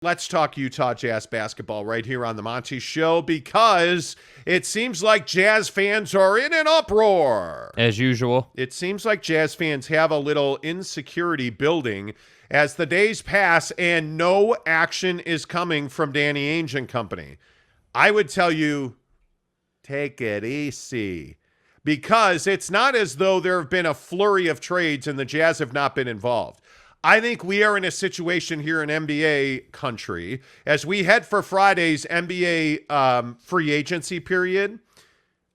Let's talk Utah Jazz basketball right here on the Monty Show because it seems like Jazz fans are in an uproar. As usual. It seems like Jazz fans have a little insecurity building as the days pass and no action is coming from Danny Ainge and company. I would tell you, take it easy, because it's not as though there have been a flurry of trades and the Jazz have not been involved. I think we are in a situation here in NBA country as we head for Friday's NBA free agency period.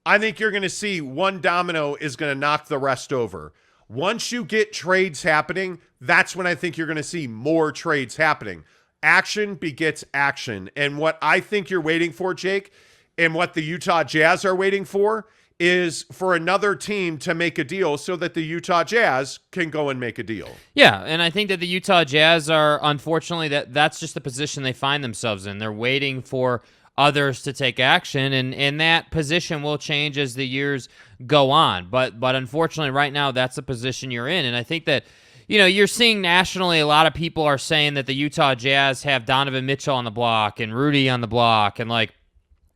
I think you're going to see one domino is going to knock the rest over. Once you get trades happening, that's when I think you're going to see more trades happening. Action begets action. And what I think you're waiting for, Jake, and what the Utah Jazz are waiting for is for another team to make a deal so that the Utah Jazz can go and make a deal. Yeah, and I think that the Utah Jazz are, unfortunately, that's just the position they find themselves in. They're waiting for others to take action, and that position will change as the years go on. But unfortunately, right now, that's the position you're in. And I think that, you're seeing nationally a lot of people are saying that the Utah Jazz have Donovan Mitchell on the block and Rudy on the block. And,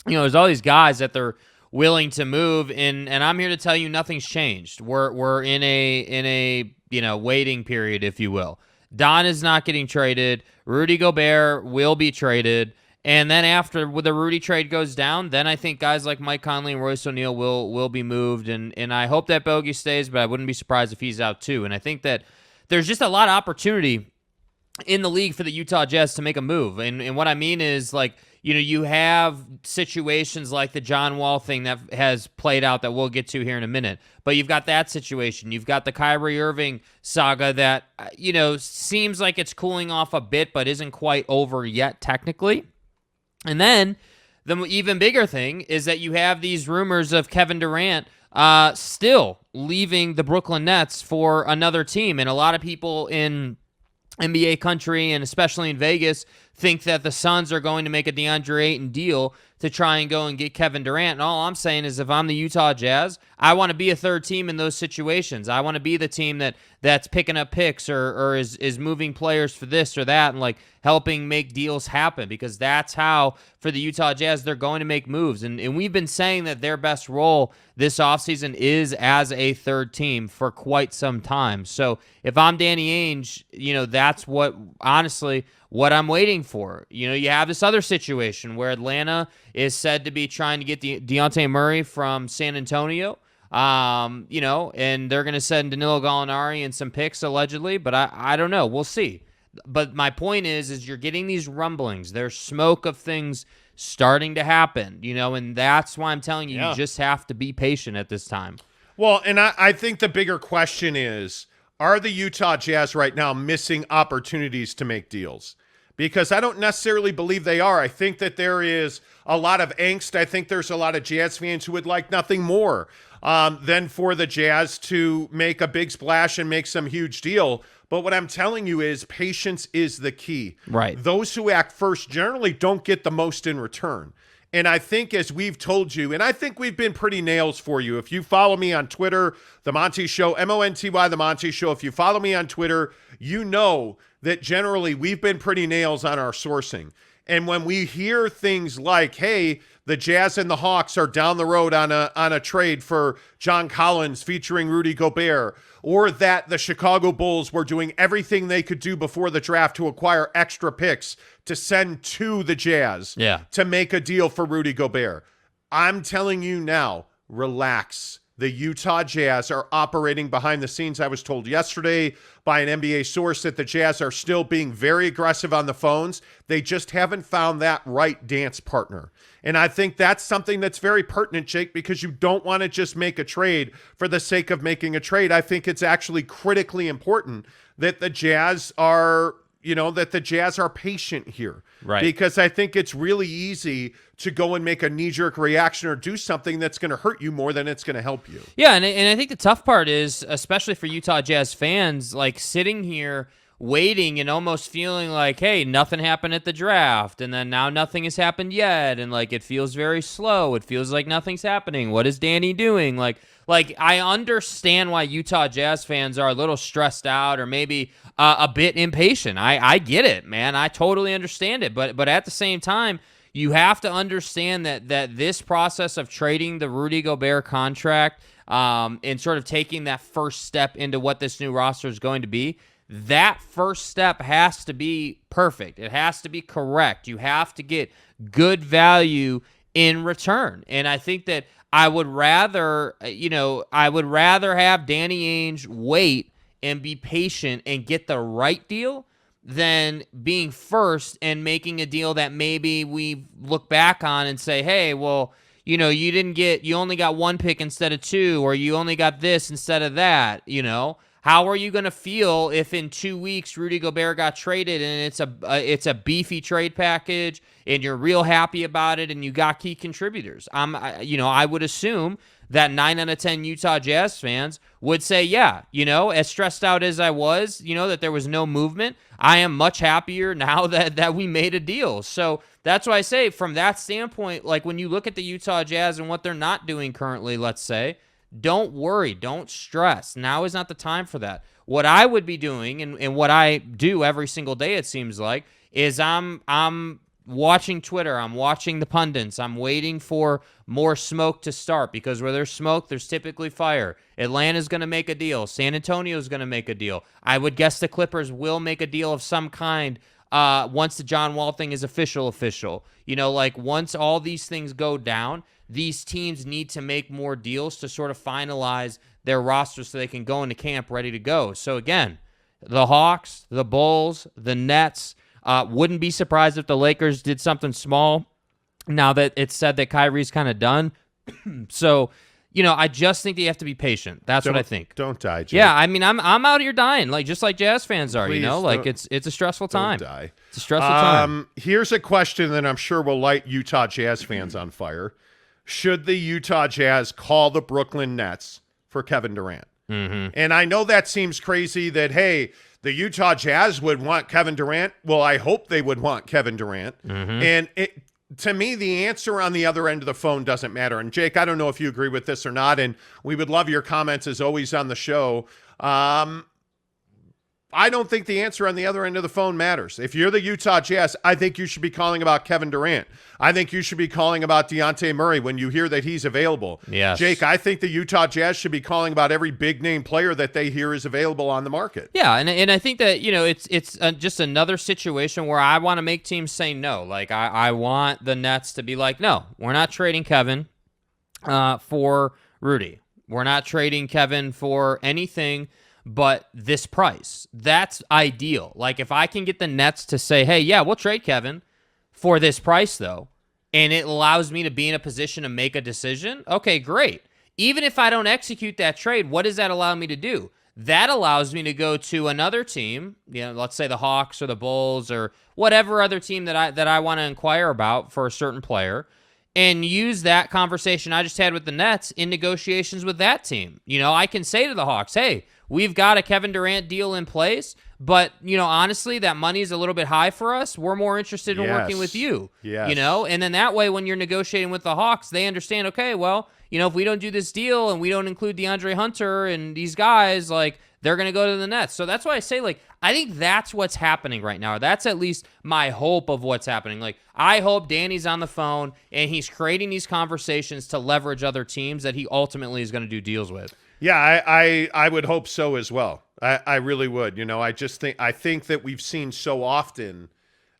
there's all these guys that they're willing to move, and I'm here to tell you nothing's changed. We're in a waiting period, if you will. Don is not getting traded. Rudy Gobert will be traded. And then after the Rudy trade goes down, then I think guys like Mike Conley and Royce O'Neal will be moved. And I hope that Bogey stays, but I wouldn't be surprised if he's out too. And I think that there's just a lot of opportunity in the league for the Utah Jazz to make a move. And what I mean is, you have situations like the John Wall thing that has played out that we'll get to here in a minute. But you've got that situation. You've got the Kyrie Irving saga that, seems like it's cooling off a bit but isn't quite over yet technically. And then the even bigger thing is that you have these rumors of Kevin Durant still leaving the Brooklyn Nets for another team. And a lot of people in NBA country, and especially in Vegas, think that the Suns are going to make a DeAndre Ayton deal to try and go and get Kevin Durant. And all I'm saying is, if I'm the Utah Jazz, I want to be a third team in those situations. I want to be the team that's picking up picks or is moving players for this or that and helping make deals happen, because that's how, for the Utah Jazz, they're going to make moves. And we've been saying that their best role this offseason is as a third team for quite some time. So if I'm Danny Ainge, that's honestly what I'm waiting for. You have this other situation where Atlanta is said to be trying to get Dejounte Murray from San Antonio. And they're going to send Danilo Gallinari and some picks allegedly, but I don't know. We'll see. But my point is you're getting these rumblings. There's smoke of things starting to happen, and that's why I'm telling you, you just have to be patient at this time. Well, and I think the bigger question is, are the Utah Jazz right now missing opportunities to make deals? Because I don't necessarily believe they are. I think that there is a lot of angst. I think there's a lot of Jazz fans who would like nothing more than for the Jazz to make a big splash and make some huge deal. But what I'm telling you is patience is the key. Right. Those who act first generally don't get the most in return. And I think, as we've told you, and I think we've been pretty nails for you. If you follow me on Twitter, The Monty Show, Monty, The Monty Show, if you follow me on Twitter, you know that generally we've been pretty nails on our sourcing. And when we hear things like, hey, the Jazz and the Hawks are down the road on a trade for John Collins featuring Rudy Gobert, or that the Chicago Bulls were doing everything they could do before the draft to acquire extra picks to send to the Jazz to make a deal for Rudy Gobert, I'm telling you now, relax. The Utah Jazz are operating behind the scenes. I was told yesterday by an NBA source that the Jazz are still being very aggressive on the phones. They just haven't found that right dance partner. And I think that's something that's very pertinent, Jake, because you don't want to just make a trade for the sake of making a trade. I think it's actually critically important that the Jazz are, patient here. Right. Because I think it's really easy to go and make a knee-jerk reaction or do something that's going to hurt you more than it's going to help you. Yeah, and I think the tough part is, especially for Utah Jazz fans, sitting here waiting and almost feeling like, hey, nothing happened at the draft, and then now nothing has happened yet, and like it feels very slow. It feels like nothing's happening. What is Danny doing? Like I understand why Utah Jazz fans are a little stressed out or maybe a bit impatient. I get it, man. I totally understand it. But at the same time, you have to understand that this process of trading the Rudy Gobert contract and sort of taking that first step into what this new roster is going to be, that first step has to be perfect. It has to be correct. You have to get good value in return. And I think that I would rather have Danny Ainge wait and be patient and get the right deal than being first and making a deal that maybe we look back on and say, hey, well, you only got one pick instead of two, or you only got this instead of that. How are you going to feel if in 2 weeks Rudy Gobert got traded and it's a beefy trade package and you're real happy about it and you got key contributors? I would assume that 9 out of 10 Utah Jazz fans would say, yeah, as stressed out as I was, that there was no movement, I am much happier now that we made a deal. So that's why I say from that standpoint, like when you look at the Utah Jazz and what they're not doing currently, let's say, don't worry, don't stress. Now is not the time for that. What I would be doing and what I do every single day, it seems like, is I'm watching Twitter, I'm watching the pundits, I'm waiting for more smoke to start, because where there's smoke, there's typically fire. Atlanta's going to make a deal. San Antonio's going to make a deal. I would guess the Clippers will make a deal of some kind once the John Wall thing is official. Once all these things go down, these teams need to make more deals to sort of finalize their roster so they can go into camp ready to go. So again, the Hawks, the Bulls, the Nets, wouldn't be surprised if the Lakers did something small now that it's said that Kyrie's kind of done. So, I just think that you have to be patient. That's what I think. Don't die, Jake. Yeah, I mean, I'm out here dying, just like Jazz fans are, Please it's a stressful time. Don't die. It's a stressful time. Here's a question that I'm sure will light Utah Jazz fans on fire. Should the Utah Jazz call the Brooklyn Nets for Kevin Durant? Mm-hmm. And I know that seems crazy that, hey, the Utah Jazz would want Kevin Durant. Well, I hope they would want Kevin Durant. Mm-hmm. And to me, the answer on the other end of the phone doesn't matter. And Jake, I don't know if you agree with this or not, and we would love your comments as always on the show. I don't think the answer on the other end of the phone matters. If you're the Utah Jazz, I think you should be calling about Kevin Durant. I think you should be calling about Dejounte Murray when you hear that he's available. Yes. Jake, I think the Utah Jazz should be calling about every big-name player that they hear is available on the market. Yeah, and I think that, it's just another situation where I want to make teams say no. Like, I want the Nets to be like, no, we're not trading Kevin for Rudy. We're not trading Kevin for anything but this price. That's ideal. Like, if I can get the Nets to say, hey, yeah, we'll trade Kevin for this price, though, and it allows me to be in a position to make a decision, okay, great. Even if I don't execute that trade, what does that allow me to do? That allows me to go to another team, let's say the Hawks or the Bulls or whatever other team that I want to inquire about for a certain player, and use that conversation I just had with the Nets in negotiations with that team. I can say to the Hawks, hey, we've got a Kevin Durant deal in place, but, honestly, that money is a little bit high for us. We're more interested in working with you, and then that way when you're negotiating with the Hawks, they understand, okay, well, if we don't do this deal and we don't include DeAndre Hunter and these guys, like, they're going to go to the Nets. So that's why I say, like, I think that's what's happening right now. That's at least my hope of what's happening. Like, I hope Danny's on the phone and he's creating these conversations to leverage other teams that he ultimately is going to do deals with. Yeah, I would hope so as well. I really would. I think that we've seen so often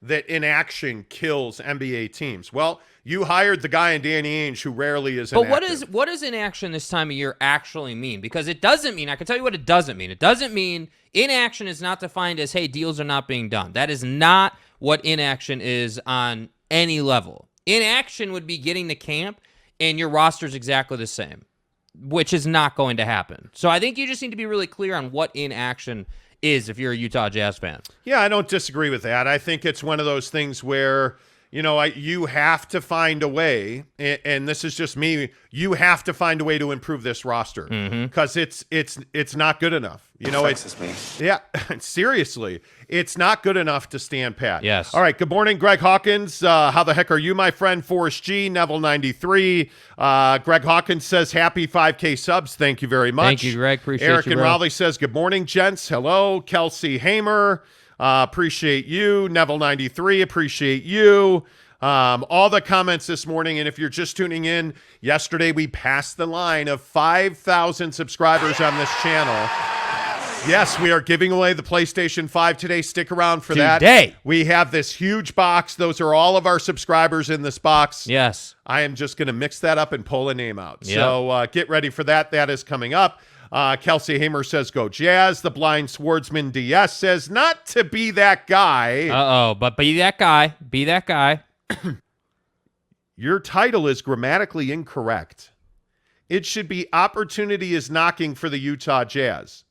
that inaction kills NBA teams. Well, you hired the guy in Danny Ainge who rarely is inactive. But what does inaction this time of year actually mean? Because it doesn't mean, I can tell you what it doesn't mean. It doesn't mean inaction is not defined as, hey, deals are not being done. That is not what inaction is on any level. Inaction would be getting to camp and your roster's exactly the same, which is not going to happen. So I think you just need to be really clear on what inaction is if you're a Utah Jazz fan. Yeah, I don't disagree with that. I think it's one of those things where, you have to find a way, and this is just me. You have to find a way to improve this roster because it's not good enough. It's me. Yeah, seriously, it's not good enough to stand pat. Yes. All right. Good morning, Greg Hawkins. How the heck are you, my friend? Forrest G, Neville 93. Greg Hawkins says happy 5K subs. Thank you very much. Thank you, Greg. Appreciate Eric you, and bro. Raleigh says good morning, gents. Hello, Kelsey Hamer. Appreciate you. Neville 93, appreciate you. All the comments this morning, and if you're just tuning in, yesterday we passed the line of 5,000 subscribers on this channel. Yes, we are giving away the PlayStation 5 today. Stick around for that. Today. We have this huge box. Those are all of our subscribers in this box. Yes. I am just going to mix that up and pull a name out. Yep. So get ready for that. That is coming up. Kelsey Hamer says, go Jazz. The blind swordsman DS says, not to be that guy. But be that guy. Be that guy. Your title is grammatically incorrect. It should be opportunity is knocking for the Utah Jazz.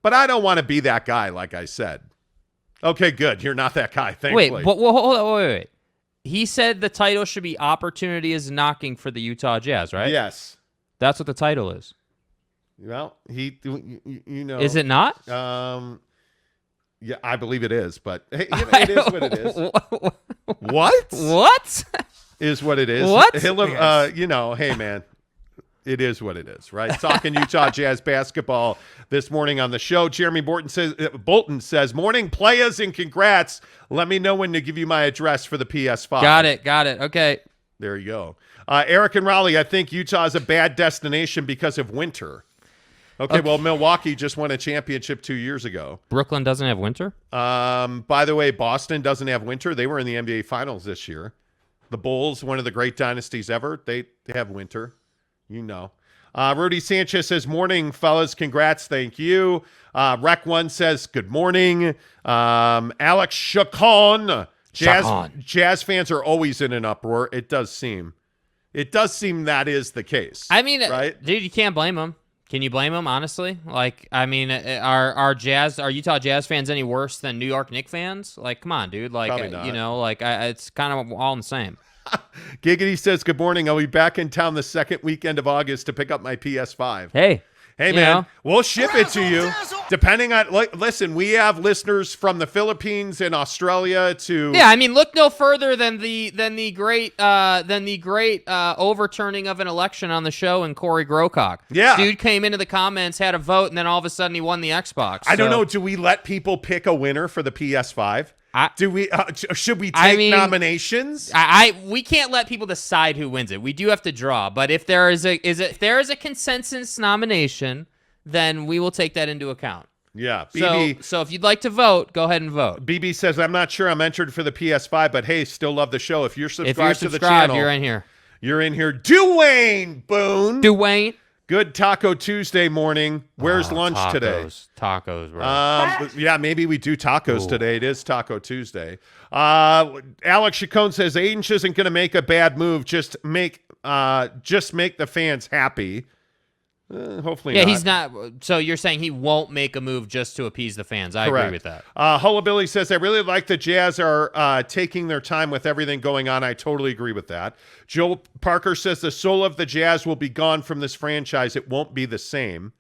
But I don't want to be that guy, like I said. Okay, good. You're not that guy, thankfully. Wait, hold on, wait. He said the title should be opportunity is knocking for the Utah Jazz, right? Yes. That's what the title is. Well, Is it not? Yeah, I believe it is, but hey, it is what it is. What? What? Is what it is. What? Hey, man, it is what it is, right? Talking Utah Jazz basketball this morning on the show. Jeremy Bolton says, morning players and congrats. Let me know when to give you my address for the PS5. Got it. Okay. There you go. Eric and Raleigh, I think Utah is a bad destination because of winter. Okay, well, Milwaukee just won a championship 2 years ago. Brooklyn doesn't have winter? By the way, Boston doesn't have winter. They were in the NBA Finals this year. The Bulls, one of the great dynasties ever, they have winter. Rudy Sanchez says, morning, fellas. Congrats. Thank you. Rec One says, good morning. Alex Chacon. Jazz fans are always in an uproar. It does seem that is the case. I mean, right? Dude, you can't blame them. Can you blame them, honestly? Like, I mean, are Utah Jazz fans any worse than New York Knicks fans? Like, come on, dude. Like, probably not. It's kind of all the same. Giggity says, good morning. I'll be back in town the second weekend of August to pick up my PS5. Hey, man, we'll ship it to you. Depending on, listen, we have listeners from the Philippines and Australia to. Yeah, I mean, look no further than the great overturning of an election on the show in Corey Grocock. Yeah, dude came into the comments, had a vote, and then all of a sudden he won the Xbox. I don't know. Do we let people pick a winner for the PS5? Do we? Should we take nominations? We can't let people decide who wins it. We do have to draw. But if there is a consensus nomination, then we will take that into account. Yeah. So if you'd like to vote, go ahead and vote. BB says, I'm not sure I'm entered for the PS5, but hey, still love the show. If you're subscribed to the channel, you're in here. You're in here. Dwayne Boone. Dwayne. Good Taco Tuesday morning. Where's lunch today? Tacos, bro. Yeah, maybe we do tacos today. It is Taco Tuesday. Alex Chacon says Ainge isn't going to make a bad move. Just make the fans happy. Hopefully not. He's not. So you're saying he won't make a move just to appease the fans. I agree with that. Hullabilly says, I really like the Jazz are taking their time with everything going on. I totally agree with that. Joel Parker says the soul of the Jazz will be gone from this franchise. It won't be the same.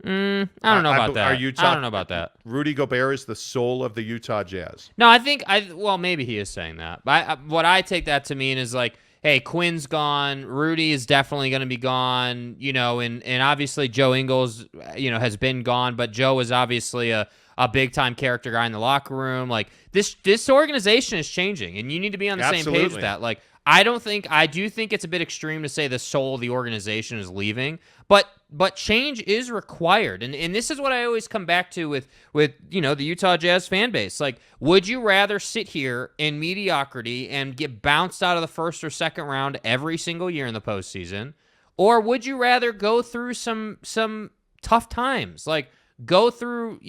I don't know about that. I don't know about that. Rudy Gobert is the soul of the Utah Jazz. No, I think maybe he is saying that. But what I take that to mean is like, hey, Quinn's gone. Rudy is definitely going to be gone, and obviously Joe Ingles, has been gone, but Joe is obviously a big-time character guy in the locker room. Like, this organization is changing, and you need to be on the same page with that. Like, I do think it's a bit extreme to say the soul of the organization is leaving, but change is required. And this is what I always come back to with the Utah Jazz fan base. Like, would you rather sit here in mediocrity and get bounced out of the first or second round every single year in the postseason? Or would you rather go through some tough times? Like, go through,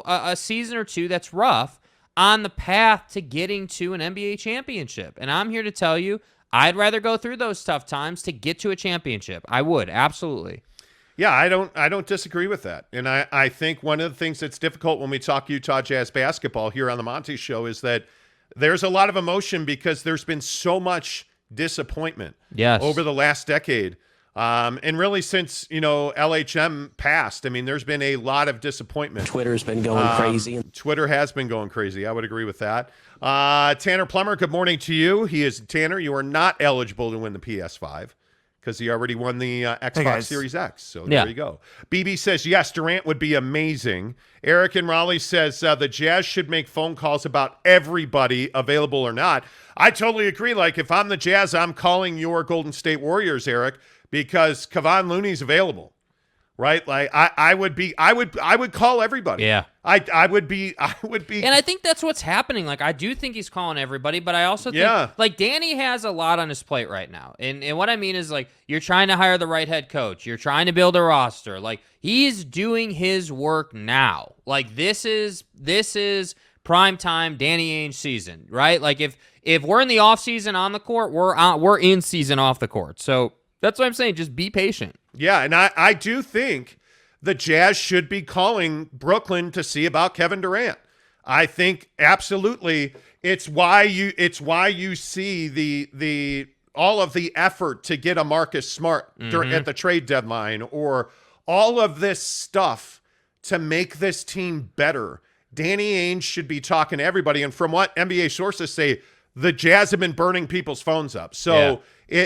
a season or two that's rough on the path to getting to an NBA championship. And I'm here to tell you, I'd rather go through those tough times to get to a championship. I would, absolutely. Yeah, I don't disagree with that. And I think one of the things that's difficult when we talk Utah Jazz basketball here on the Monty Show is that there's a lot of emotion because there's been so much disappointment over the last decade. And really since, LHM passed, I mean, there's been a lot of disappointment. Twitter's been going crazy. Twitter has been going crazy. I would agree with that. Tanner Plummer, good morning to you. Tanner, you are not eligible to win the PS5 because he already won the Xbox Series X. So there you go. BB says, yes, Durant would be amazing. Eric in Raleigh says, the Jazz should make phone calls about everybody, available or not. I totally agree. Like, if I'm the Jazz, I'm calling your Golden State Warriors, Eric, because Kevon Looney's available, right? Like I would call everybody. Yeah. I would be. And I think that's what's happening. Like, I do think he's calling everybody, but I also think, like, Danny has a lot on his plate right now. And what I mean is, like, you're trying to hire the right head coach. You're trying to build a roster. Like, he's doing his work now. Like, this is prime time Danny Ainge season, right? Like, if we're in the off season on the court, we're in season off the court. So that's what I'm saying. Just be patient. Yeah, and I do think the Jazz should be calling Brooklyn to see about Kevin Durant. I think absolutely it's why you see the all of the effort to get a Marcus Smart at the trade deadline, or all of this stuff to make this team better. Danny Ainge should be talking to everybody, and from what NBA sources say, the Jazz have been burning people's phones up. So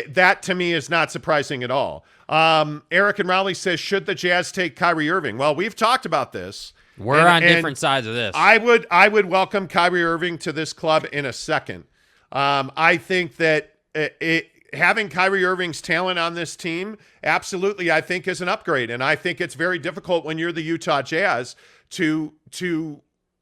that to me is not surprising at all. Eric and Raleigh says, should the Jazz take Kyrie Irving? Well, we've talked about this. We're on different sides of this. I would welcome Kyrie Irving to this club in a second. I think that having Kyrie Irving's talent on this team, absolutely, I think is an upgrade. And I think it's very difficult when you're the Utah Jazz to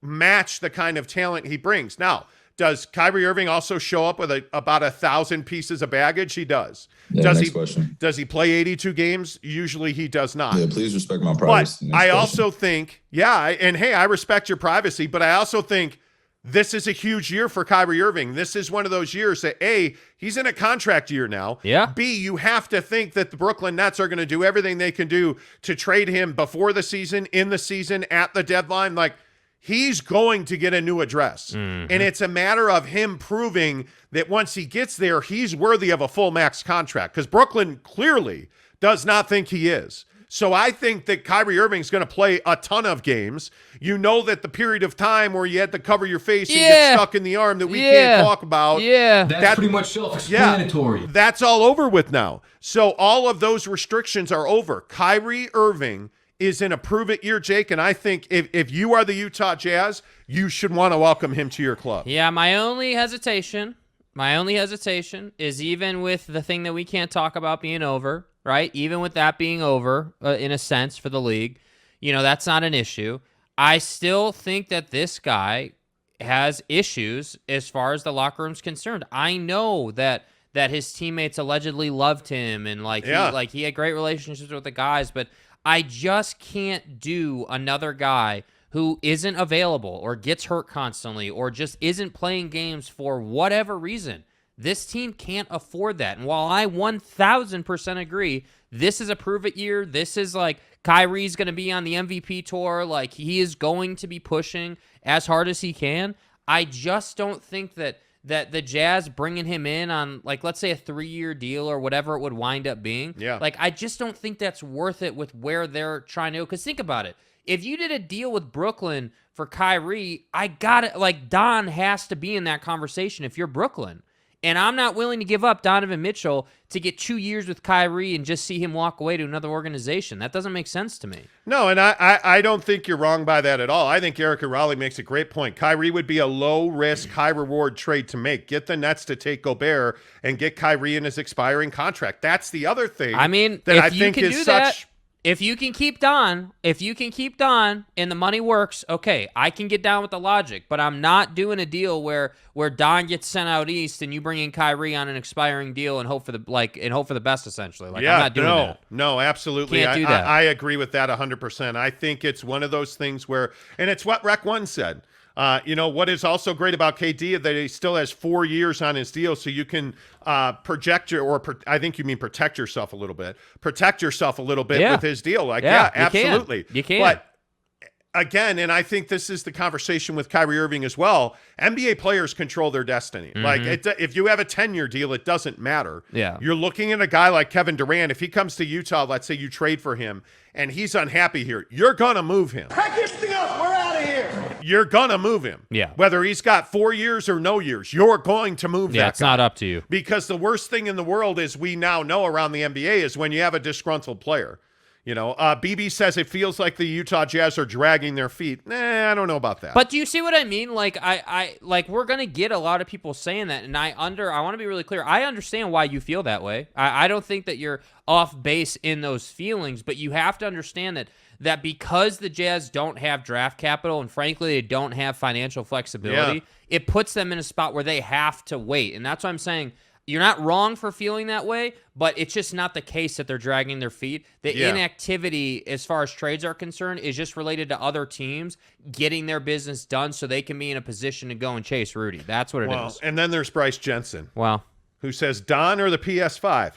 match the kind of talent he brings. Now, does Kyrie Irving also show up with about 1,000 pieces of baggage? He does. Yeah, next question. Does he play 82 games? Usually he does not. Yeah, please respect my privacy. But I also think, and hey, I respect your privacy, but I also think this is a huge year for Kyrie Irving. This is one of those years that, A, he's in a contract year now. Yeah. B, you have to think that the Brooklyn Nets are going to do everything they can do to trade him before the season, in the season, at the deadline. Like, he's going to get a new address. Mm-hmm. And it's a matter of him proving that once he gets there, he's worthy of a full max contract, because Brooklyn clearly does not think he is. So I think that Kyrie Irving's going to play a ton of games. You know that the period of time where you had to cover your face and get stuck in the arm that we can't talk about. Yeah. That's pretty much self-explanatory. Yeah, that's all over with now. So all of those restrictions are over. Kyrie Irving is in a prove-it year, Jake, and I think if you are the Utah Jazz, you should want to welcome him to your club. Yeah, my only hesitation is, even with the thing that we can't talk about being over, right? Even with that being over, in a sense, for the league, that's not an issue. I still think that this guy has issues as far as the locker room's concerned. I know that his teammates allegedly loved him, and he had great relationships with the guys, but I just can't do another guy who isn't available or gets hurt constantly or just isn't playing games for whatever reason. This team can't afford that. And while I 1,000% agree, this is a prove-it year. This is like Kyrie's going to be on the MVP tour. Like, he is going to be pushing as hard as he can. I just don't think that the Jazz bringing him in on, like, let's say a 3-year deal or whatever it would wind up being. Yeah. Like, I just don't think that's worth it with where they're trying to go. Because think about it. If you did a deal with Brooklyn for Kyrie, Don has to be in that conversation if you're Brooklyn. And I'm not willing to give up Donovan Mitchell to get 2 years with Kyrie and just see him walk away to another organization. That doesn't make sense to me. No, and I don't think you're wrong by that at all. I think Eric and Raleigh makes a great point. Kyrie would be a low-risk, high-reward trade to make. Get the Nets to take Gobert and get Kyrie in his expiring contract. That's the other thing. I mean, that if I you think can is do such. That, if you can keep Don and the money works, okay, I can get down with the logic. But I'm not doing a deal where Don gets sent out east and you bring in Kyrie on an expiring deal and hope for the best, essentially. I'm not doing that. No, absolutely. Can't do that. I agree with that 100%. I think it's one of those things where, and it's what Rec One said. What is also great about KD is that he still has 4 years on his deal, so you can protect yourself a little bit. Protect yourself a little bit with his deal. Absolutely. You can. But again, and I think this is the conversation with Kyrie Irving as well, NBA players control their destiny. Like, if you have a 10-year deal, it doesn't matter. Yeah. You're looking at a guy like Kevin Durant. If he comes to Utah, let's say you trade for him, and he's unhappy here, you're going to move him. Pack your thing up. We're out of here. You're going to move him. Yeah. Whether he's got 4 years or no years, you're going to move that Yeah, it's guy. not up to you. Because the worst thing in the world, is we now know around the NBA, is when you have a disgruntled player. You know, BB says it feels like the Utah Jazz are dragging their feet. Nah, I don't know about that. But do you see what I mean? Like, I like, we're gonna get a lot of people saying that, and I want to be really clear. I understand why you feel that way. I don't think that you're off base in those feelings, but you have to understand that because the Jazz don't have draft capital, and frankly, they don't have financial flexibility, it puts them in a spot where they have to wait, and that's why I'm saying. You're not wrong for feeling that way, but it's just not the case that they're dragging their feet. The inactivity, as far as trades are concerned, is just related to other teams getting their business done so they can be in a position to go and chase Rudy. That's what it is. And then there's Bryce Jensen, who says, Don or the PS5?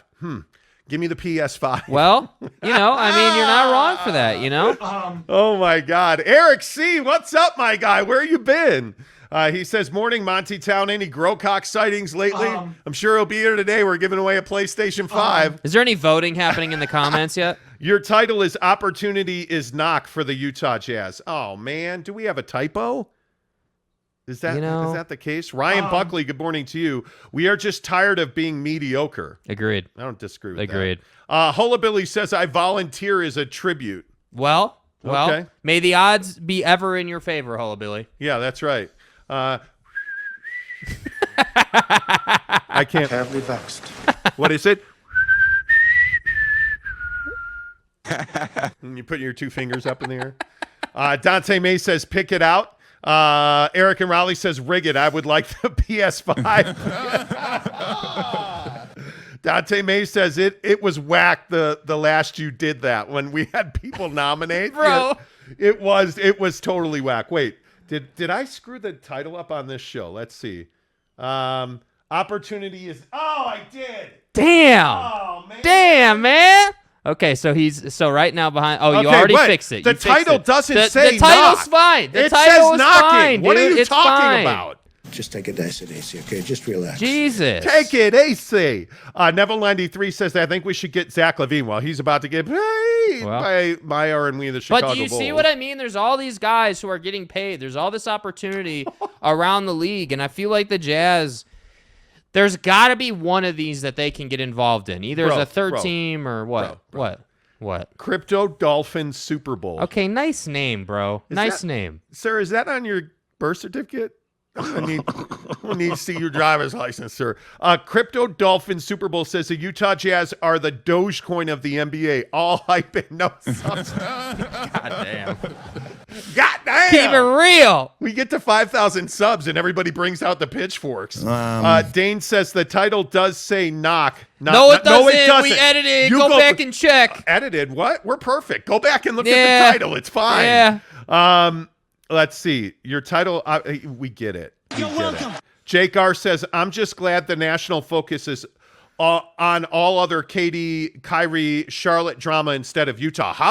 Give me the PS5. Well, you know, I mean, you're not wrong for that, you know? Oh, my God. Eric C., what's up, my guy? Where you been? He says, morning, Monty Town. Any Grocock sightings lately? I'm sure he'll be here today. We're giving away a PlayStation 5. Is there any voting happening in the comments yet? Your title is Opportunity is Knock for the Utah Jazz. Oh, man. Do we have a typo? Is that the case? Ryan Buckley, good morning to you. We are just tired of being mediocre. Agreed. I don't disagree with Agreed. that. Hullabilly says, I volunteer as a tribute. Well, Okay. May the odds be ever in your favor, Hullabilly. Yeah, that's right. I can't. Terribly vexed. What is it? You put your 2 fingers up in the air. Dante May says, pick it out. Eric and Raleigh says, rig it. I would like the PS5. Dante May says, it was whack the last you did that when we had people nominate. Bro. It was totally whack. Wait. Did I screw the title up on this show? Let's see. Opportunity is. Oh, I did. Damn. Oh, man. Damn, man. Okay, so right now behind. Oh, you already fixed it. The title doesn't say the title's knock. fine. The it title says is knocking. fine, What are dude. you It's talking fine. about? Just take it easy, okay? Just relax. Jesus. Take it easy. Neville 93 says, I think we should get Zach LaVine. Well, he's about to get paid by Meyer and we the Chicago But do you Bulls. see what I mean? There's all these guys who are getting paid. There's all this opportunity around the league, and I feel like the Jazz, there's got to be one of these that they can get involved in, either as a third team or what? What? Crypto Dolphin Super Bowl. Okay, nice name, bro. Nice name. Sir, is that on your birth certificate? I need to see your driver's license, sir. Crypto Dolphin Super Bowl says the Utah Jazz are the Dogecoin of the NBA. All hype and no substance. God damn. Keep it real. We get to 5,000 subs and everybody brings out the pitchforks. Dane says the title does say knock. No, it doesn't. We edited. Go back and check. Edited? What? We're perfect. Go back and look at the title. It's fine. Yeah. Let's see. Your title, we get it. You're welcome. Jake R. says, I'm just glad the national focus is on all other KD, Kyrie, Charlotte drama instead of Utah. How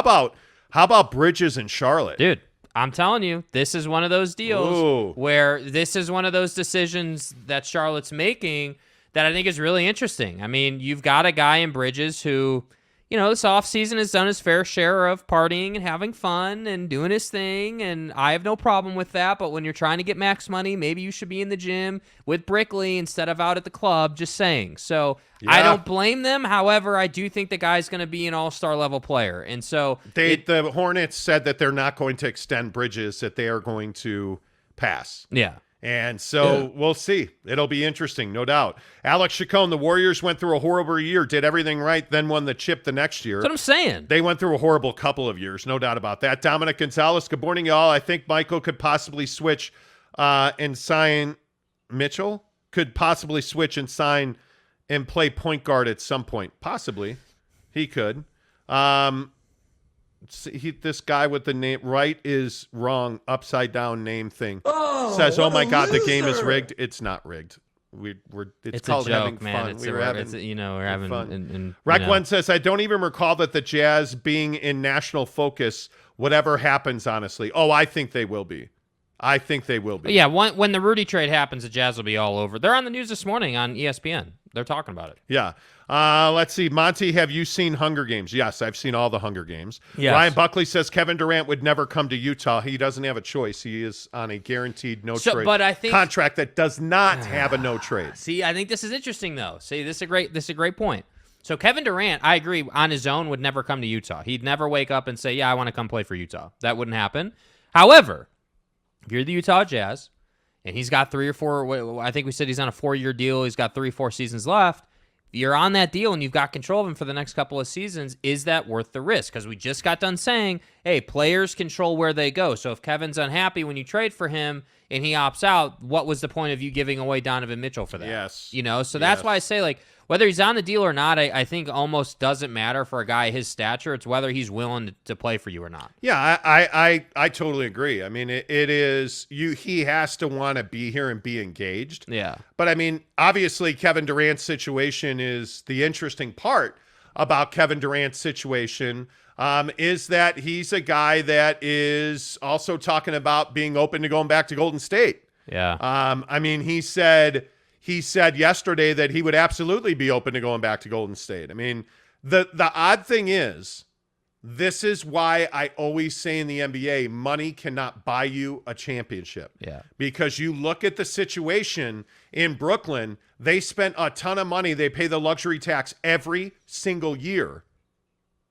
about Bridges and Charlotte? Dude, I'm telling you, this is one of those deals where this is one of those decisions that Charlotte's making that I think is really interesting. I mean, you've got a guy in Bridges who, you know, this offseason has done his fair share of partying and having fun and doing his thing, and I have no problem with that, but when you're trying to get max money, maybe you should be in the gym with Brickley instead of out at the club, just saying. So I don't blame them. However, I do think the guy's going to be an all-star level player, and so the Hornets said that they're not going to extend Bridges, that they are going to pass. Yeah. And so we'll see. It'll be interesting, no doubt. Alex Chacon, the Warriors went through a horrible year, did everything right, then won the chip the next year. That's what I'm saying. They went through a horrible couple of years, no doubt about that. Dominic Gonzalez, good morning, y'all. I think Michael could possibly switch and sign Mitchell. Could possibly switch and sign and play point guard at some point. Possibly. He could. This guy with the name right is wrong upside down name thing says, oh my God, the game is rigged. It's not rigged. It's called a joke, having man. fun. We're having fun. Rec One says, I don't even recall that the Jazz being in national focus, whatever happens, honestly. Oh, I think they will be. Yeah, when the Rudy trade happens, the Jazz will be all over. They're on the news this morning on ESPN. They're talking about it. Yeah. Let's see. Monty, have you seen Hunger Games? Yes, I've seen all the Hunger Games. Yes. Ryan Buckley says Kevin Durant would never come to Utah. He doesn't have a choice. He is on a guaranteed no-trade contract that does not have a no-trade. See, I think this is interesting, though. See, this is a great point. So Kevin Durant, I agree, on his own would never come to Utah. He'd never wake up and say, yeah, I want to come play for Utah. That wouldn't happen. However, if you're the Utah Jazz, and he's got 3 or 4, I think we said he's on a 4-year deal. He's got 3 or 4 seasons left. If you're on that deal and you've got control of him for the next couple of seasons, is that worth the risk? Because we just got done saying, hey, players control where they go. So if Kevin's unhappy when you trade for him and he opts out, what was the point of you giving away Donovan Mitchell for that? Yes. So that's why I say, like, whether he's on the deal or not, I think almost doesn't matter for a guy his stature. It's whether he's willing to play for you or not. Yeah, I totally agree. I mean, it is he has to want to be here and be engaged. Yeah. But I mean, obviously Kevin Durant's situation is the interesting part about Kevin Durant's situation is that he's a guy that is also talking about being open to going back to Golden State. Yeah. I mean, he said yesterday that he would absolutely be open to going back to Golden State. I mean, the odd thing is, this is why I always say in the NBA, money cannot buy you a championship. Yeah. Because you look at the situation in Brooklyn, they spent a ton of money. They pay the luxury tax every single year.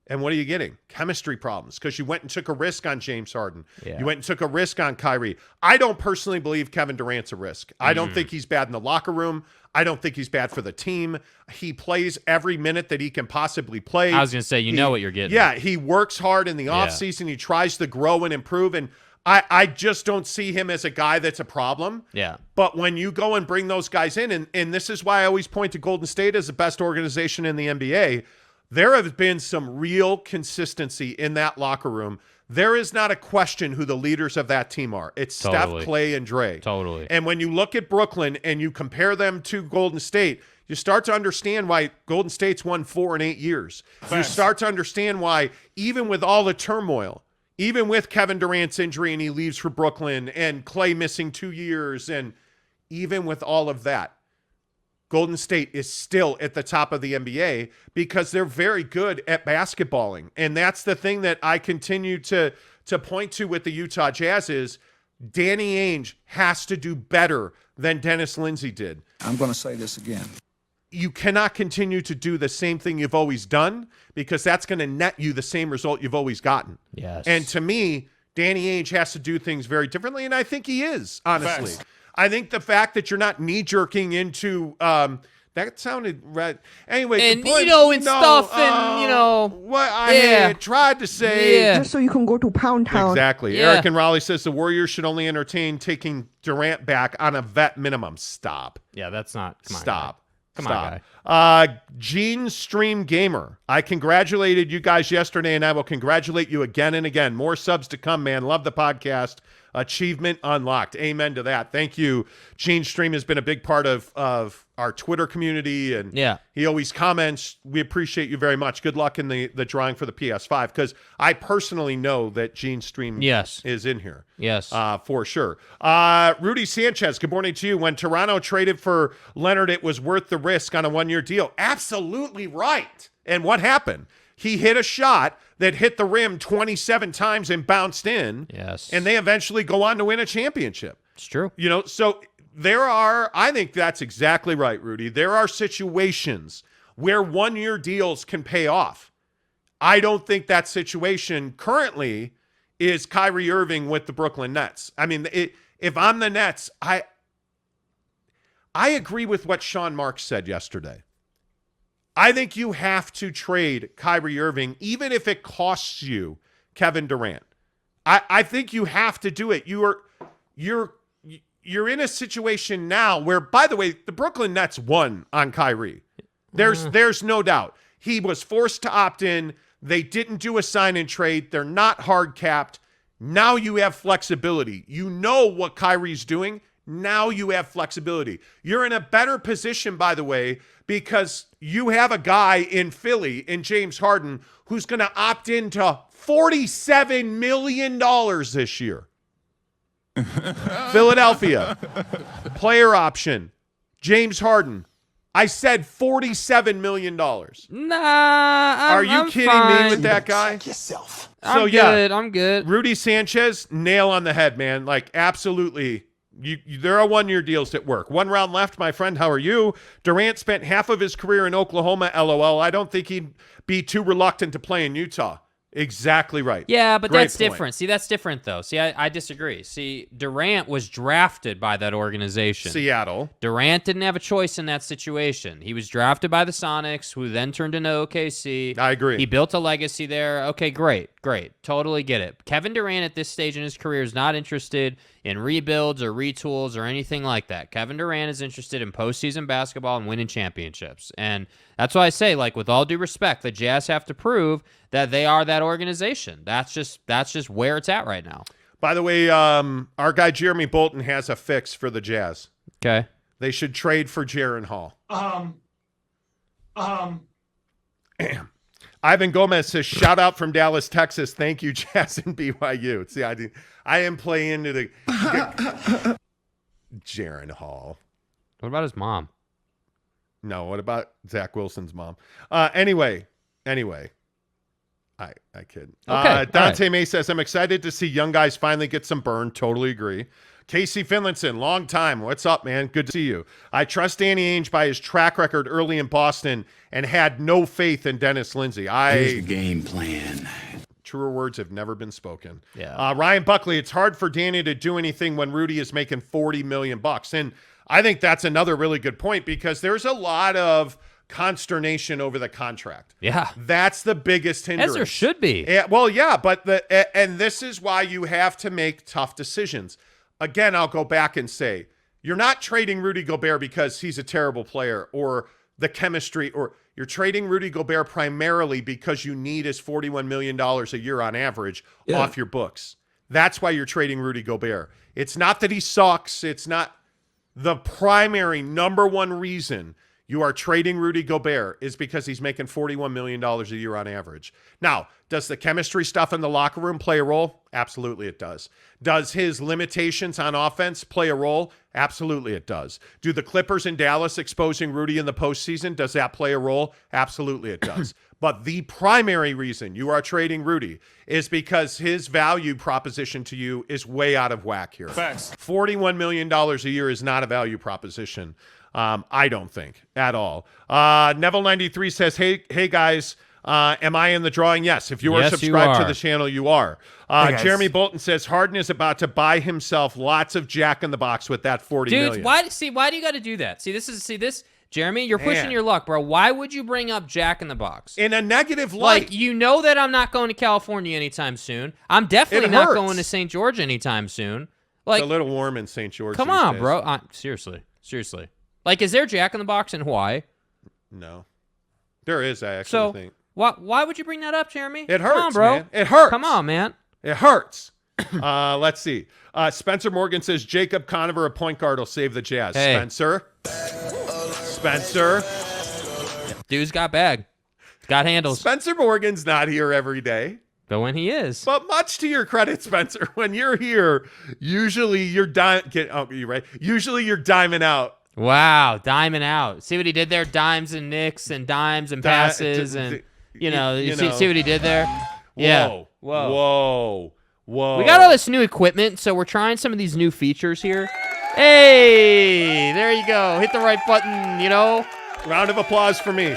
And what are you getting? Chemistry problems, because you went and took a risk on James Harden. Yeah. You went and took a risk on Kyrie. I don't personally believe Kevin Durant's a risk. I don't think he's bad in the locker room. I don't think he's bad for the team. He plays every minute that he can possibly play. I was going to say, you know what you're getting. Yeah, he works hard in the offseason. He tries to grow and improve. And I just don't see him as a guy that's a problem. Yeah. But when you go and bring those guys in, and this is why I always point to Golden State as the best organization in the NBA, there have been some real consistency in that locker room. There is not a question who the leaders of that team are. It's Totally. Steph, Clay, and Dre. Totally. And when you look at Brooklyn and you compare them to Golden State, you start to understand why Golden State's won 4 in 8 years. You start to understand why, even with all the turmoil, even with Kevin Durant's injury and he leaves for Brooklyn and Clay missing 2 years, and even with all of that, Golden State is still at the top of the NBA because they're very good at basketballing. And that's the thing that I continue to point to with the Utah Jazz is Danny Ainge has to do better than Dennis Lindsey did. I'm going to say this again. You cannot continue to do the same thing you've always done because that's going to net you the same result you've always gotten. Yes. And to me, Danny Ainge has to do things very differently, and I think he is, honestly. Facts. I think the fact that you're not knee-jerking into that sounded right. Anyway, and stuff, and what I had tried to say. Just so you can go to Pound Town. Exactly. Yeah. Eric and Raleigh says the Warriors should only entertain taking Durant back on a vet minimum. Stop. Yeah, that's not. Come on, Stop. Guy. Come on, guy. Gene Stream Gamer. I congratulated you guys yesterday, and I will congratulate you again and again. More subs to come, man. Love the podcast. Achievement unlocked. Amen to that. Thank you. Gene Stream has been a big part of our Twitter community, and he always comments. We appreciate you very much. Good luck in the drawing for the PS5, because I personally know that Gene Stream is in here. Yes. For sure. Rudy Sanchez, good morning to you. When Toronto traded for Leonard, it was worth the risk on a 1-year deal. Absolutely right. And what happened? He hit a shot that hit the rim 27 times and bounced in. Yes. And they eventually go on to win a championship. It's true. So I think that's exactly right, Rudy. There are situations where 1-year deals can pay off. I don't think that situation currently is Kyrie Irving with the Brooklyn Nets. I mean, if I'm the Nets, I agree with what Sean Marks said yesterday. I think you have to trade Kyrie Irving, even if it costs you Kevin Durant. I think you have to do it. You're in a situation now where, by the way, the Brooklyn Nets won on Kyrie. There's no doubt. He was forced to opt in. They didn't do a sign and trade. They're not hard capped. Now you have flexibility. You know what Kyrie's doing, Now you have flexibility. You're in a better position, by the way, because you have a guy in Philly, in James Harden, who's going to opt into $47 million this year. Philadelphia, player option, James Harden. I said $47 million. Nah, Are you kidding me with that guy? Check yourself. I'm good. I'm good. Rudy Sanchez, nail on the head, man. Like, absolutely. There are one-year deals that work. One round left, my friend. How are you? Durant spent half of his career in Oklahoma, LOL. I don't think he'd be too reluctant to play in Utah. Exactly right. Yeah, but Great that's point. different. See, that's different, though. See, I disagree. See, Durant was drafted by that organization. Seattle. Durant didn't have a choice in that situation. He was drafted by the Sonics, who then turned into OKC. I agree. He built a legacy there. Okay, great. Totally get it. Kevin Durant at this stage in his career is not interested in rebuilds or retools or anything like that. Kevin Durant is interested in postseason basketball and winning championships. And that's why I say, like, with all due respect, the Jazz have to prove that they are that organization. That's just where it's at right now. By the way, our guy Jeremy Bolton has a fix for the Jazz. Okay. They should trade for Jaren Hall. Ivan Gomez says, shout out from Dallas, Texas. Thank you, Jazz and BYU. See, I am playing into the Jaren Hall. What about his mom? No, what about Zach Wilson's mom? Anyway, I kid. Okay, Dante May says, I'm excited to see young guys finally get some burn. Totally agree. Casey Finlinson, long time. What's up, man? Good to see you. I trust Danny Ainge by his track record early in Boston and had no faith in Dennis Lindsey. Here's the game plan. Truer words have never been spoken. Yeah. Ryan Buckley, it's hard for Danny to do anything when Rudy is making $40 million. And I think that's another really good point because there's a lot of consternation over the contract. Yeah. That's the biggest hindrance. As there should be. Yeah, well, yeah, but and this is why you have to make tough decisions. Again, I'll go back and say, you're not trading Rudy Gobert because he's a terrible player or the chemistry, or you're trading Rudy Gobert primarily because you need his $41 million a year on average off your books. That's why you're trading Rudy Gobert. It's not that he sucks. It's not the primary number one reason you are trading Rudy Gobert is because he's making $41 million a year on average. Now, does the chemistry stuff in the locker room play a role? Absolutely it does. Does his limitations on offense play a role? Absolutely it does. Do the Clippers in Dallas exposing Rudy in the postseason, does that play a role? Absolutely it does. But the primary reason you are trading Rudy is because his value proposition to you is way out of whack here. Facts. $41 million a year is not a value proposition. I don't think at all. Neville93 says, hey guys, am I in the drawing? Yes. If you are subscribed to the channel, you are. Jeremy Bolton says Harden is about to buy himself lots of Jack in the Box with that $40 million. Dude, why do you got to do that? See, Jeremy, you're pushing your luck, bro. Why would you bring up Jack in the Box? In a negative light. Like, you know that I'm not going to California anytime soon. I'm definitely not going to St. George anytime soon. Like, it's a little warm in St. George. Come these on, days. bro. Seriously. Like, is there Jack in the Box in Hawaii? No. There is, I actually think. Why would you bring that up, Jeremy? It hurts, Come on, bro. man. It hurts. Come on, man. It hurts. Let's see. Spencer Morgan says Jacob Conover, a point guard, will save the Jazz. Hey. Spencer. Dude's got bag. Got handles. Spencer Morgan's not here every day. But when he is. But much to your credit, Spencer, when you're here, usually you're Usually you're diming out. Wow, diming out. See what he did there? Dimes and nicks and dimes and passes and, see what he did there? Yeah. Whoa. We got all this new equipment, so we're trying some of these new features here. Hey, there you go. Hit the right button, Round of applause for me.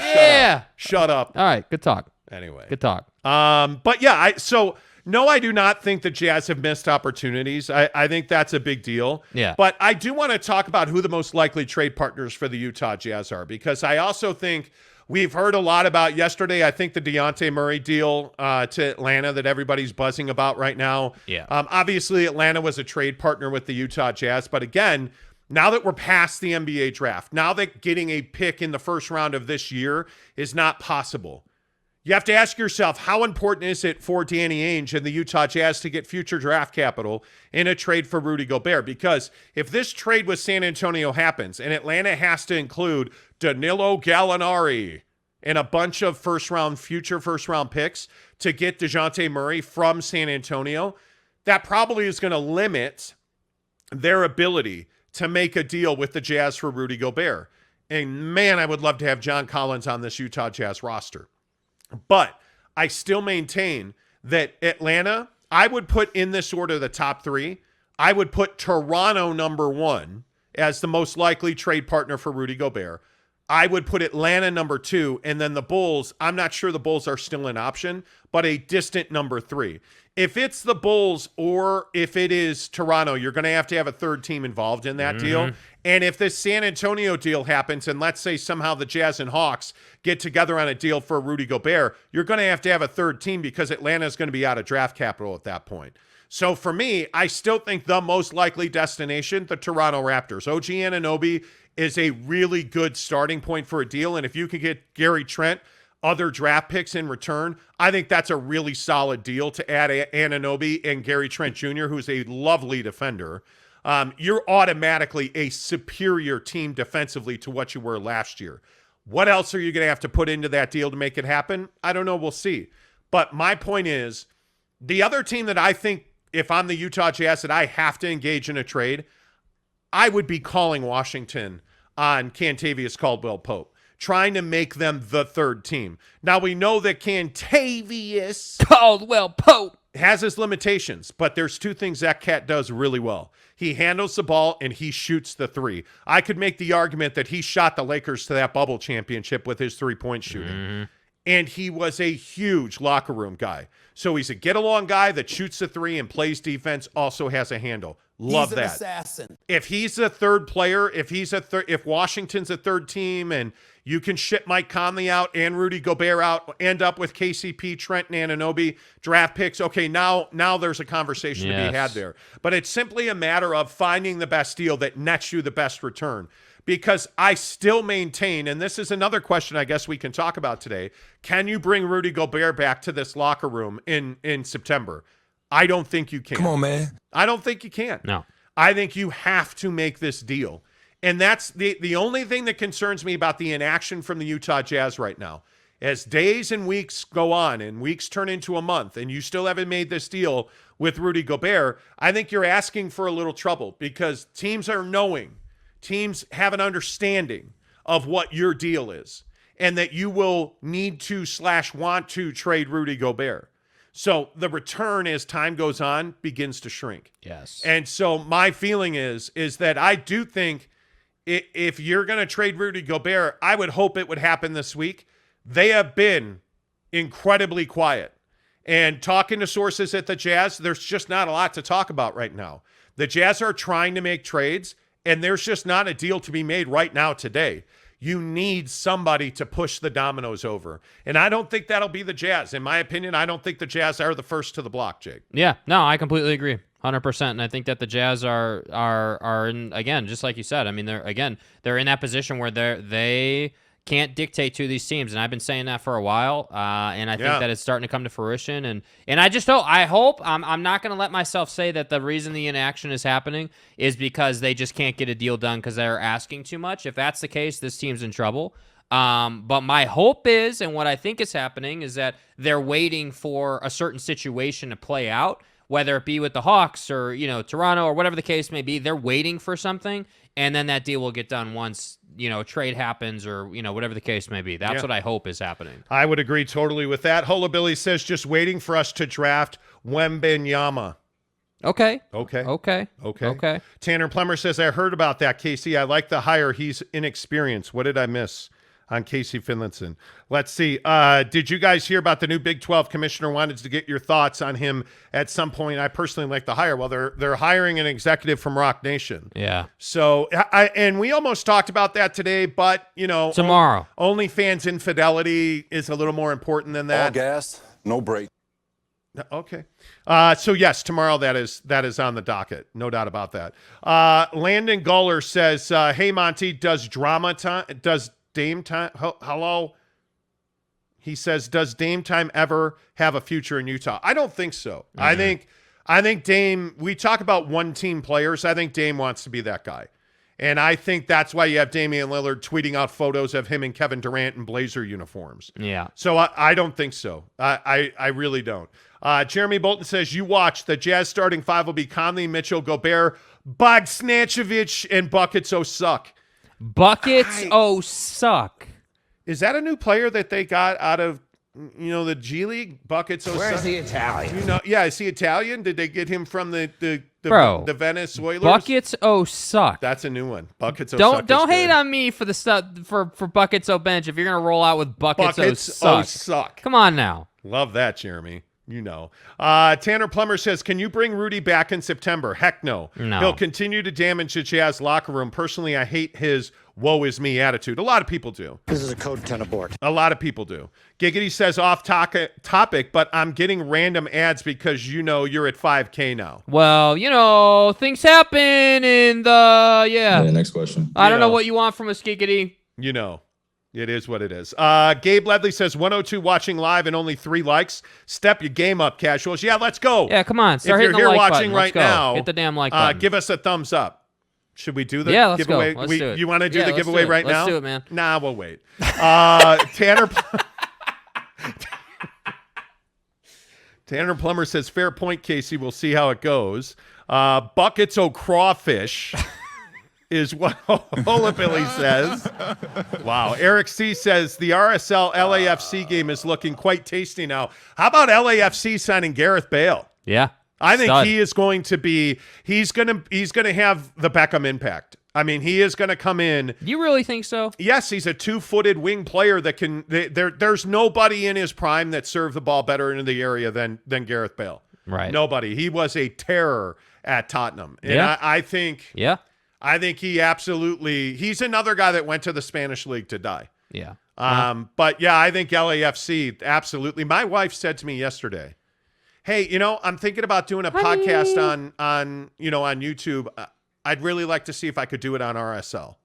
Shut up. All right, good talk. Anyway. Good talk. But yeah, no, I do not think the Jazz have missed opportunities. I think that's a big deal. Yeah. But I do want to talk about who the most likely trade partners for the Utah Jazz are, because I also think we've heard a lot about yesterday. I think the Dejounte Murray deal to Atlanta that everybody's buzzing about right now. Yeah. Obviously, Atlanta was a trade partner with the Utah Jazz. But again, now that we're past the NBA draft, now that getting a pick in the first round of this year is not possible, You have to ask yourself, how important is it for Danny Ainge and the Utah Jazz to get future draft capital in a trade for Rudy Gobert? Because if this trade with San Antonio happens and Atlanta has to include Danilo Gallinari and a bunch of future first-round picks to get DeJounte Murray from San Antonio, that probably is going to limit their ability to make a deal with the Jazz for Rudy Gobert. And man, I would love to have John Collins on this Utah Jazz roster. But I still maintain that Atlanta, I would put in this order the top three. I would put Toronto number 1 as the most likely trade partner for Rudy Gobert. I would put Atlanta number 2, and then the Bulls, I'm not sure the Bulls are still an option, but a distant number 3. If it's the Bulls or if it is Toronto, you're going to have a third team involved in that deal. And if this San Antonio deal happens, and let's say somehow the Jazz and Hawks get together on a deal for Rudy Gobert, you're going to have a third team because Atlanta is going to be out of draft capital at that point. So for me, I still think the most likely destination, the Toronto Raptors. OG Anunoby is a really good starting point for a deal. And if you can get Gary Trent, other draft picks in return, I think that's a really solid deal to add Anunoby and Gary Trent Jr., who's a lovely defender. You're automatically a superior team defensively to what you were last year. What else are you going to have to put into that deal to make it happen? I don't know. We'll see. But my point is, the other team that I think, if I'm the Utah Jazz, that I have to engage in a trade, I would be calling Washington on Cantavius Caldwell-Pope, trying to make them the third team. Now, we know that Cantavius Caldwell-Pope has his limitations, but there's two things that cat does really well. He handles the ball and he shoots the three. I could make the argument that he shot the Lakers to that bubble championship with his three-point shooting. And he was a huge locker room guy. So he's a get-along guy that shoots the three and plays defense, also has a handle. Love that. He's an assassin. If he's a third player, if Washington's a third team and you can ship Mike Conley out and Rudy Gobert out, end up with KCP, Trent, and Anunoby draft picks, okay, now there's a conversation to be had there. But it's simply a matter of finding the best deal that nets you the best return. Because I still maintain, and this is another question I guess we can talk about today, can you bring Rudy Gobert back to this locker room in September? I don't think you can. Come on, man. I don't think you can. No. I think you have to make this deal. And that's the only thing that concerns me about the inaction from the Utah Jazz right now. As days and weeks go on and weeks turn into a month and you still haven't made this deal with Rudy Gobert, I think you're asking for a little trouble because teams are knowing. Teams have an understanding of what your deal is and that you will need to / want to trade Rudy Gobert. So the return as time goes on begins to shrink. Yes. And so my feeling is that I do think if you're going to trade Rudy Gobert, I would hope it would happen this week. They have been incredibly quiet. And talking to sources at the Jazz, there's just not a lot to talk about right now. The Jazz are trying to make trades, and there's just not a deal to be made right now today. You need somebody to push the dominoes over. And I don't think that'll be the Jazz. In my opinion, I don't think the Jazz are the first to the block, Jake. Yeah, no, I completely agree. 100%. And I think that the Jazz are in, again, just like you said, I mean, they're in that position where they can't dictate to these teams, and I've been saying that for a while, and I think that it's starting to come to fruition, and I hope I'm not going to let myself say that the reason the inaction is happening is because they just can't get a deal done because they're asking too much. If that's the case, this team's in trouble. But my hope is, and what I think is happening, is that they're waiting for a certain situation to play out, whether it be with the Hawks or Toronto or whatever the case may be. They're waiting for something, and then that deal will get done once trade happens or, whatever the case may be. That's what I hope is happening. I would agree totally with that. Hola Billy says just waiting for us to draft Wembenyama. Okay. Tanner Plummer says, I heard about that, Casey. I like the hire. He's inexperienced. What did I miss on Casey Finlinson? Let's see. Did you guys hear about the new Big 12 commissioner? Wanted to get your thoughts on him at some point. I personally like the hire. Well, they're hiring an executive from Rock Nation. Yeah. So, and we almost talked about that today, but, tomorrow. OnlyFans infidelity is a little more important than that. All gas, no break. Okay. So yes, tomorrow that is on the docket. No doubt about that. Landon Guller says, hey Monty, does Dame time? Hello? He says, does Dame time ever have a future in Utah? I don't think so. I think Dame, we talk about one-team players. I think Dame wants to be that guy. And I think that's why you have Damian Lillard tweeting out photos of him and Kevin Durant in Blazer uniforms. Yeah. So I don't think so. I really don't. Jeremy Bolton says, you watch. The Jazz starting five will be Conley, Mitchell, Gobert, Bogdanovic, and Buckets suck. Buckets suck. Is that a new player that they got out of, the G League? Buckets Where's the Italian? Is he Italian? Did they get him from the Venice Oilers? Buckets suck. That's a new one. Buckets don't suck. hate on me for the stuff for Buckets bench if you're gonna roll out with Buckets suck. Come on now. Love that, Jeremy. Tanner Plummer says, can you bring Rudy back in September? Heck no. He'll continue to damage the Jazz locker room. Personally, I hate his woe is me attitude. A lot of people do. This is a code 10 abort. A lot of people do. Giggity says off topic, but I'm getting random ads because you're at 5K now. Well, things happen in the Yeah, next question. I don't know what you want from us, Giggity. It is what it is. Gabe Ledley says 102 watching live and only 3 likes. Step your game up, casuals. Yeah, let's go. Yeah, come on. Start if you're hitting here the like watching button. right now, hit the damn like button. Give us a thumbs up. Should we do the let's giveaway? Go. Let's do it. You want to do the giveaway right now? Let's do it, man. Nah, we'll wait. Tanner Plummer says, fair point, Casey. We'll see how it goes. Buckets crawfish is what Holabilly says. Wow. Eric C. says, the RSL LAFC game is looking quite tasty now. How about LAFC signing Gareth Bale? Yeah. I think he is going to be he's going to have the Beckham impact. I mean, he is going to come in. You really think so? Yes, he's a 2-footed wing player that can there's nobody in his prime that served the ball better into the area than Gareth Bale. Right. Nobody. He was a terror at Tottenham. And I think he absolutely he's another guy that went to the Spanish league to die. Yeah. But yeah, I think LAFC absolutely. My wife said to me yesterday, hey, I'm thinking about doing a podcast on YouTube. I'd really like to see if I could do it on RSL.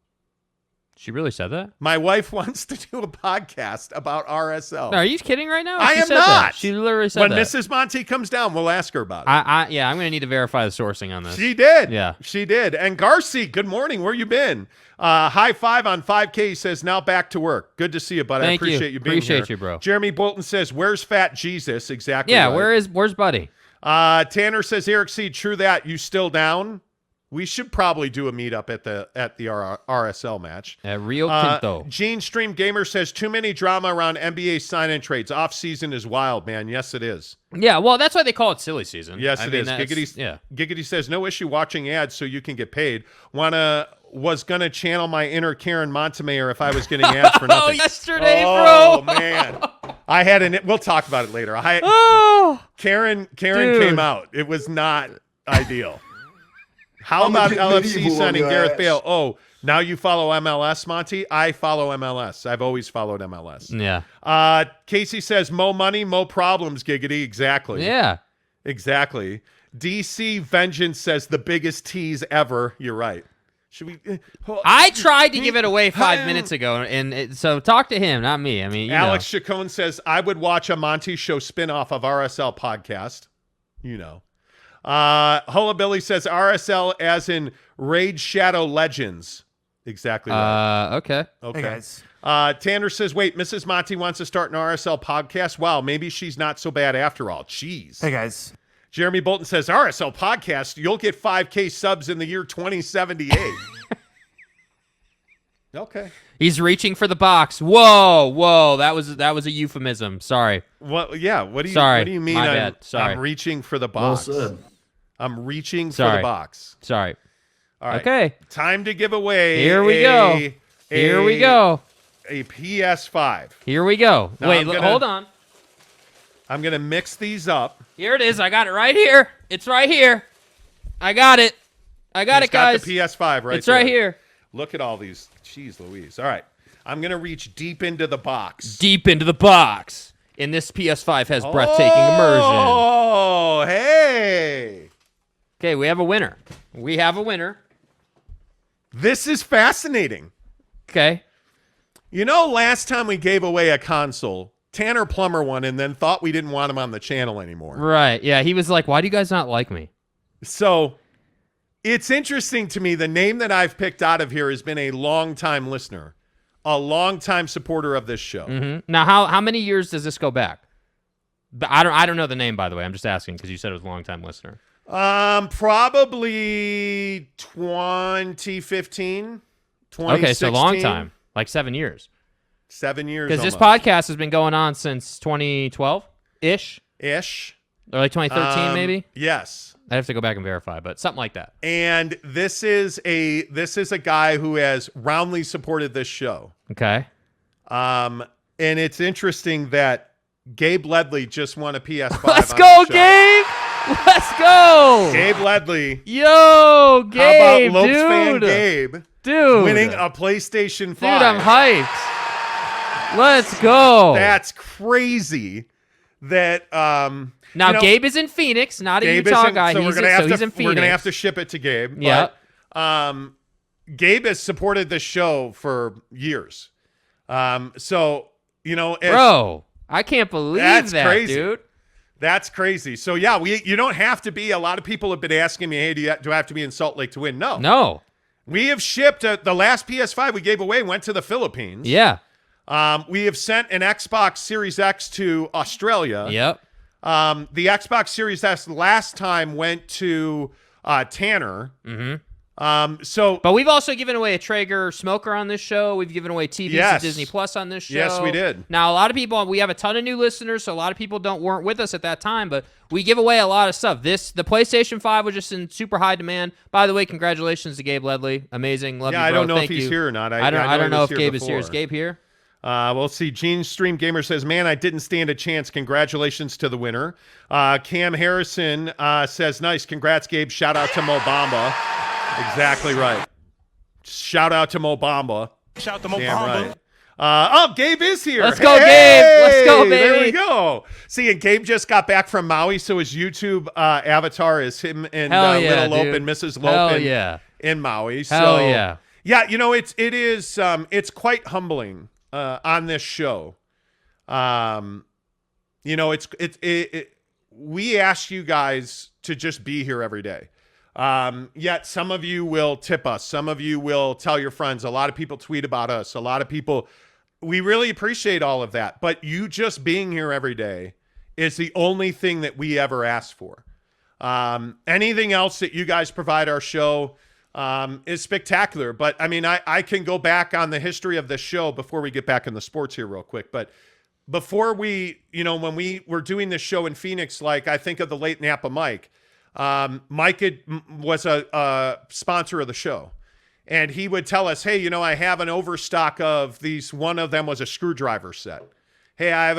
She really said that? My wife wants to do a podcast about RSL. No, are you kidding right now? I am not. That. She literally said when that. Mrs. Monty comes down, we'll ask her about it. I'm going to need to verify the sourcing on this. She did. Yeah. She did. And Garci, good morning. Where you been? High five on 5K. He says, now back to work. Good to see you, buddy. I appreciate you being here. Appreciate you, bro. Jeremy Bolton says, where's Fat Jesus? Exactly. Yeah, right. where's Buddy? Tanner says, Eric C., true that. You still down? We should probably do a meetup at the RSL match. At Rio Tinto. Gene Stream Gamer says, too many drama around NBA sign-in trades. Off-season is wild, man. Yes, it is. Yeah, well, that's why they call it silly season. Yes, it is. Giggity says, no issue watching ads so you can get paid. Was going to channel my inner Karen Montemayor if I was getting ads for nothing. Yesterday, bro. bro. Oh, man. I had we'll talk about it later. Karen came out. It was not ideal. How about LFC signing Gareth Bale? Oh, now you follow MLS, Monty? I follow MLS. I've always followed MLS. Yeah. Casey says, mo money, mo problems, Giggity. Exactly. Yeah. Exactly. DC Vengeance says, the biggest tease ever. You're right. Should we? I tried to give it away 5 minutes ago, and so talk to him, not me. I mean, Alex Chacon says, I would watch a Monty Show spinoff of RSL podcast. Hulabilly says RSL as in Raid Shadow Legends. Exactly right. Okay. Hey guys. Tanner says, wait, Mrs. Monty wants to start an RSL podcast. Wow, maybe she's not so bad after all. Jeez. Hey guys. Jeremy Bolton says, RSL podcast, you'll get 5K subs in the year 2078. Okay. He's reaching for the box. Whoa. That was a euphemism. Sorry. What? Yeah. What do you mean? My bad. Sorry. I'm reaching for the box. Well said. I'm reaching for the box. Sorry. All right. Okay. Time to give away. Here we go. Here we go. A PS5. Here we go. Now Wait, hold on. I'm going to mix these up. Here it is. I got it right here. It's right here. I got it. I got it, guys. Got the PS5 right It's right here. Look at all these. Jeez Louise. All right. I'm going to reach deep into the box. Deep into the box. And this PS5 has breathtaking immersion. Oh, hey. Okay, we have a winner. This is fascinating. Okay. Last time we gave away a console, Tanner Plummer one and then thought we didn't want him on the channel anymore. Right. Yeah. He was like, why do you guys not like me? So it's interesting to me. The name that I've picked out of here has been a long-time listener, a long-time supporter of this show. Mm-hmm. Now, how many years does this go back? I don't know the name, by the way. I'm just asking because you said it was a long-time listener. Probably 2015, 2016. Okay, so long time, like 7 years. 7 years. Because this podcast has been going on since 2012-ish. Or like 2013, maybe. Yes. I'd have to go back and verify, but something like that. And this is a guy who has roundly supported this show. Okay. And it's interesting that Gabe Ledley just won a PS5. Let's go, Gabe! Let's go! Gabe Ledley. Yo, Gabe, How about Lopes dude. fan Gabe? Dude. Winning a PlayStation 5. Dude, I'm hyped. Let's go. That's crazy. That now Gabe is in Phoenix, not a Utah guy. So he's in Phoenix. We're gonna have to ship it to Gabe. Yeah. Gabe has supported this show for years. So bro, I can't believe that's that, crazy. dude. That's crazy. So yeah, you don't have to be. A lot of people have been asking me, hey, do I have to be in Salt Lake to win? No. We have shipped the last PS5 we gave away went to the Philippines. Yeah. We have sent an Xbox Series X to Australia. Yep. The Xbox Series S last time went to Tanner. Mm-hmm. But we've also given away a Traeger smoker on this show. We've given away TVs to Disney Plus on this show. Yes, we did. Now, a lot of people, we have a ton of new listeners, so a lot of people weren't with us at that time, but we give away a lot of stuff. The PlayStation 5 was just in super high demand. By the way, congratulations to Gabe Ledley. Amazing. Love you, bro. I don't know Thank if he's you. here or not. I don't know if Gabe before. is here. Is Gabe here? We'll see. Gene Stream Gamer says, man, I didn't stand a chance. Congratulations to the winner. Cam Harrison says, nice. Congrats, Gabe. Shout out to Mo Bamba. Exactly right. Shout out to Mo Bamba. Shout out to Mo Bamba. Right. Gabe is here. Let's go, Gabe. Let's go, baby. There we go. See, and Gabe just got back from Maui, so his YouTube avatar is him and Little Lope and Mrs. Lope in Maui. Hell yeah. Yeah, it's quite humbling on this show. We ask you guys to just be here every day. Yet some of you will tip us. Some of you will tell your friends. A lot of people tweet about us. A lot of people, we really appreciate all of that. But you just being here every day is the only thing that we ever ask for. Anything else that you guys provide our show is spectacular. But I mean, I can go back on the history of this show before we get back in the sports here real quick. But before we, when we were doing this show in Phoenix, like I think of the late Napa Mike. Mike was a sponsor of the show, and he would tell us, hey, I have an overstock of these. One of them was a screwdriver set. Hey, I have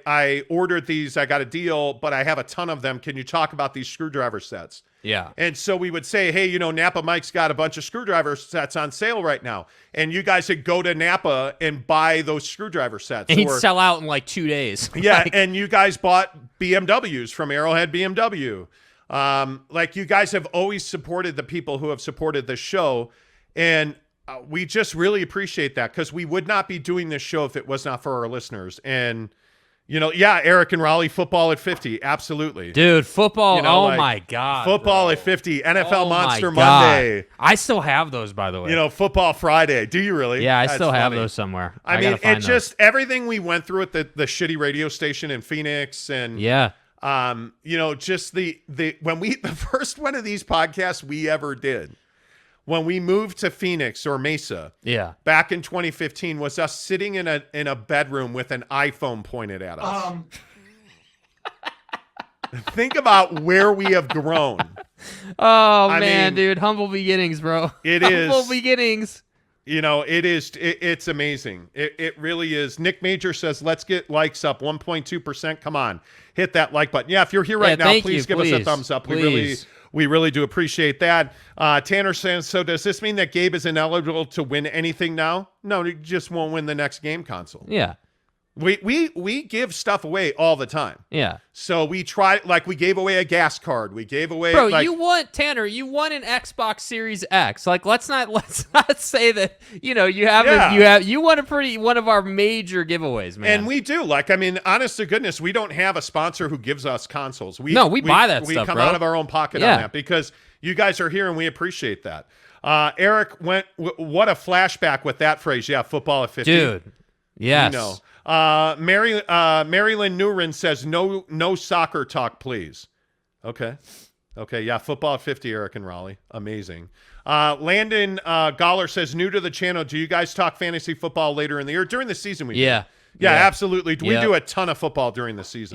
I ordered these. I got a deal, but I have a ton of them. Can you talk about these screwdriver sets? Yeah. And so we would say, hey, Napa Mike's got a bunch of screwdriver sets on sale right now. And you guys would go to Napa and buy those screwdriver sets. And he'd sell out in like 2 days. Yeah, and you guys bought BMWs from Arrowhead BMW. You guys have always supported the people who have supported this show, and we just really appreciate that because we would not be doing this show if it was not for our listeners. And Eric and Raleigh, football at 50, absolutely, dude. Football, my god, football bro. At 50, NFL Monster Monday. I still have those, by the way. Football Friday. Do you really? Yeah, I still have those somewhere. I mean, it's just everything we went through at the shitty radio station in Phoenix, and yeah. Just the first one of these podcasts we ever did when we moved to Phoenix or Mesa, back in 2015, was us sitting in a bedroom with an iPhone pointed at us. Think about where we have grown. I mean, dude, humble beginnings, bro. It is humble beginnings. It's amazing. It really is. Nick Major says, let's get likes up 1.2%. Come on, hit that like button. Yeah, if you're here right now, please give us a thumbs up. We really do appreciate that. Tanner says, so does this mean that Gabe is ineligible to win anything now? No, he just won't win the next game console. Yeah. We give stuff away all the time. Yeah. So we try, like we gave away a gas card. We gave away, bro. Like, You want an Xbox Series X. Like let's not say that you haven't. You want one of our major giveaways, man. And we do. Like, I mean, honest to goodness, we don't have a sponsor who gives us consoles. We buy that stuff. We come bro. out of our own pocket on that because you guys are here and we appreciate that. Eric went. What a flashback with that phrase. Yeah, football at 50. Dude. Yes. You know. Marilyn Newrin says no soccer talk, please. Okay. Yeah, football at 50, Eric and Raleigh. Amazing. Landon Goller says, new to the channel, do you guys talk fantasy football later in the year? During the season we do. Yeah. Yeah, absolutely. We Yep. do a ton of football during the season.